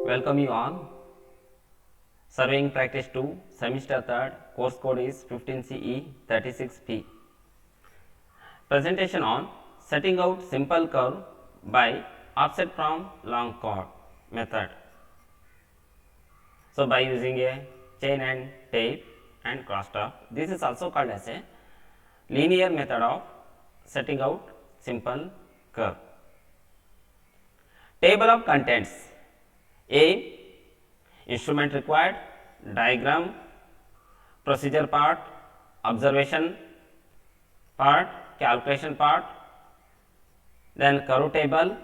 Welcome you all. Surveying practice 2, semester 3rd, course code is 15CE 36P. Presentation on setting out simple curve by offset from long chord method. So, by using a chain and tape and crosstalk, this is also called as a linear method of setting out simple curve. Table of contents: A. Instrument required, diagram, procedure part, observation part, calculation part, then curve table,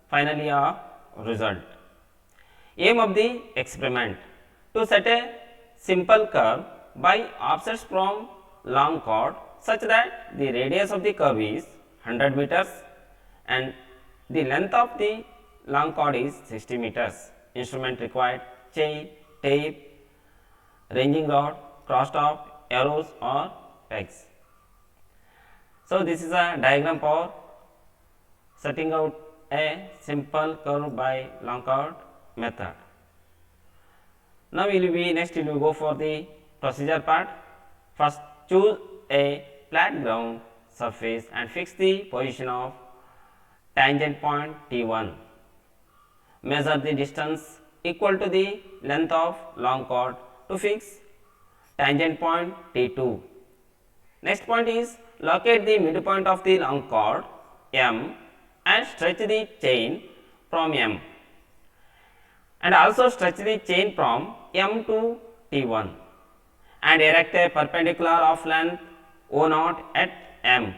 finally a result. Aim of the experiment: to set a simple curve by offsets from long chord such that the radius of the curve is 100 meters and the length of the long chord is 60 meters. Instrument required: chain, tape, ranging rod, crosstalk, arrows or pegs. So, this is a diagram for setting out a simple curve by long chord method. Now, next we will go for the procedure part. First, choose a flat ground surface and fix the position of tangent point T1. Measure the distance equal to the length of long chord to fix tangent point T2. Next point is locate the midpoint of the long chord M and stretch the chain from M, and also stretch the chain from M to T1 and erect a perpendicular of length O0 at M.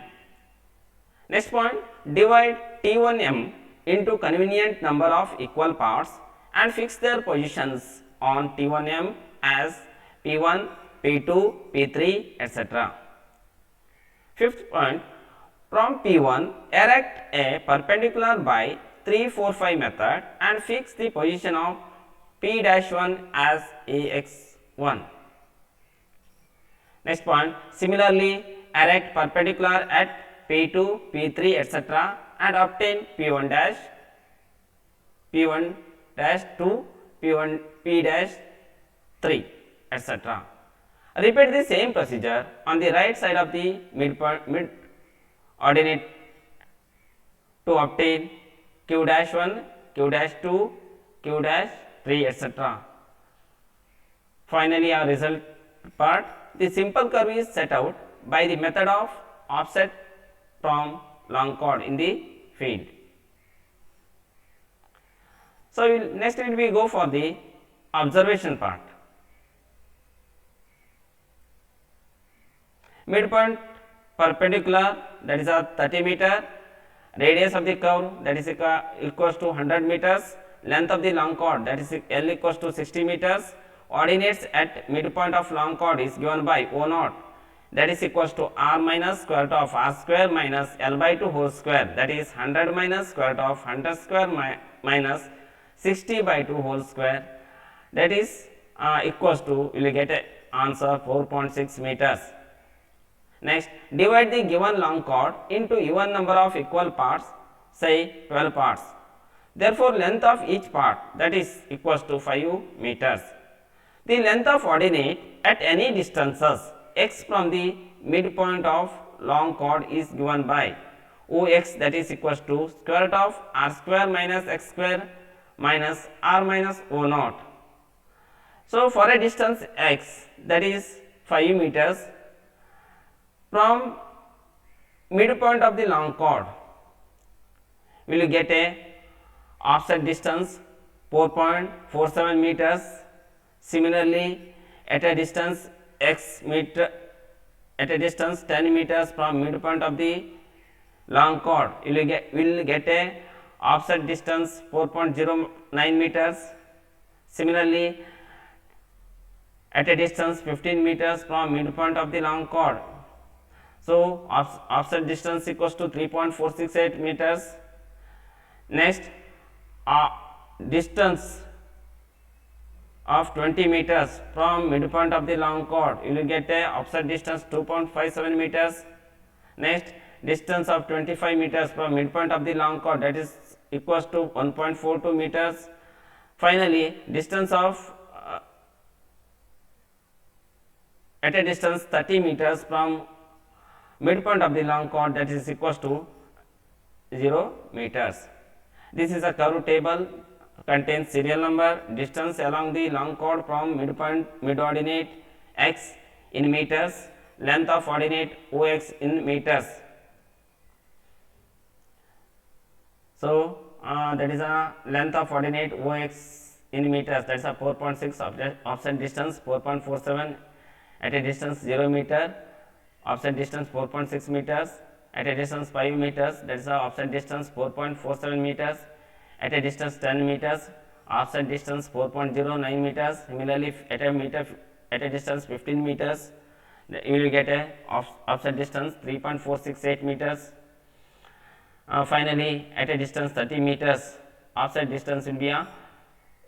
Next point, divide T1M into convenient number of equal parts and fix their positions on T1M as P1, P2, P3, etc. Fifth point, from P1 erect a perpendicular by 3, 4, 5 method and fix the position of P-1 as AX1. Next point, similarly erect perpendicular at P2, P3, etc. and obtain P1 dash, P1 dash 2, P1, P dash 3, etc. Repeat the same procedure on the right side of the mid ordinate to obtain Q dash 1, Q dash 2, Q dash 3, etc. Finally, our result part, the simple curve is set out by the method of offset from long chord in the field. So, next we will go for the observation part. Midpoint perpendicular, that is a 30 meter, radius of the curve, that is equals to 100 meters, length of the long chord, that is L equals to 60 meters, ordinates at midpoint of long chord is given by O0, that is equals to R minus square root of R square minus L by 2 whole square, that is 100 minus square root of 100 square minus 60 by 2 whole square, that is equals to, you will get a answer 4.6 meters. Next, divide the given long chord into even number of equal parts, say 12 parts. Therefore, length of each part, that is equals to 5 meters. The length of ordinate at any distances x from the midpoint of long chord is given by Ox, that is equals to square root of R square minus x square minus R minus O0. So, for a distance x, that is 5 meters, from midpoint of the long chord, we will get a offset distance 4.47 meters. Similarly, at a distance x meter, at a distance 10 meters from midpoint of the long chord, you will get a offset distance 4.09 meters. Similarly, at a distance 15 meters from midpoint of the long chord, so offset distance equals to 3.468 meters. Next, distance of 20 meters from midpoint of the long chord, you will get a offset distance 2.57 meters. Next, distance of 25 meters from midpoint of the long chord, that is equals to 1.42 meters. Finally, distance of at a distance 30 meters from midpoint of the long chord, that is equals to 0 meters. This is a curve table, contains serial number, distance along the long chord from midpoint mid ordinate x in meters, length of ordinate ox in meters. So, that is a length of ordinate ox in meters, that is a 4.6, offset distance 4.47, at a distance 0 meter, offset distance 4.6 meters, at a distance 5 meters, that is a offset distance 4.47 meters, at a distance 10 meters, offset distance 4.09 meters. Similarly, at a distance 15 meters, you will get a offset distance 3.468 meters. Finally, at a distance 30 meters, offset distance will be a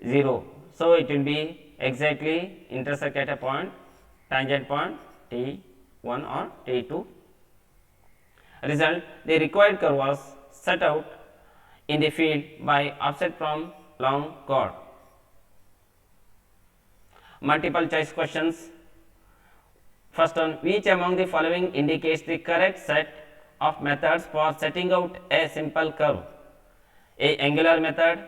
0. So, it will be exactly intersect at a point, tangent point T1 or T2. Result, the required curve was set out in the field by offset from long chord. Multiple choice questions. First one, which among the following indicates the correct set of methods for setting out a simple curve? A. Angular method,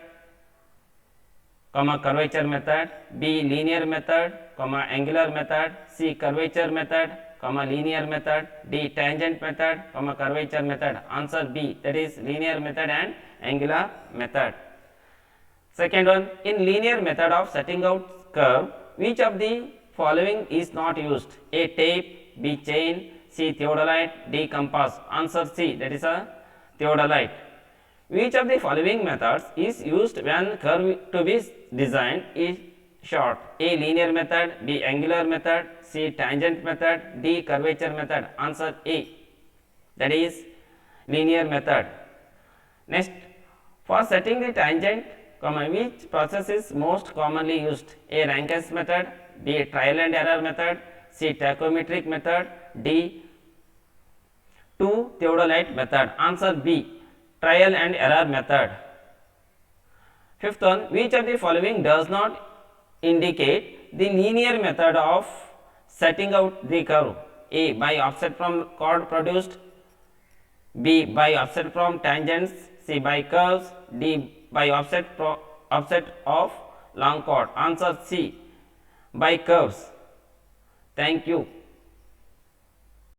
curvature method. B. Linear method, angular method. C. Curvature method, linear method. D. Tangent method, curvature method. Answer B, that is linear method and angular method. Second one, in linear method of setting out curve, which of the following is not used? A. Tape, B. Chain, C. Theodolite, D. Compass. Answer C, that is a theodolite. Which of the following methods is used when curve to be designed is short? A. Linear method, B. Angular method, C. Tangent method, D. Curvature method. Answer A, that is linear method. Next, for setting the tangent, which process is most commonly used? A. Rankine's method, B. Trial and error method, C. Tachometric method, D. 2 theodolite method. Answer B, trial and error method. Fifth one, which of the following does not indicate the linear method of setting out the curve? A. By offset from chord produced, B. By offset from tangents, C. By curves, D. By offset of long chord. Answer C, by curves. Thank you.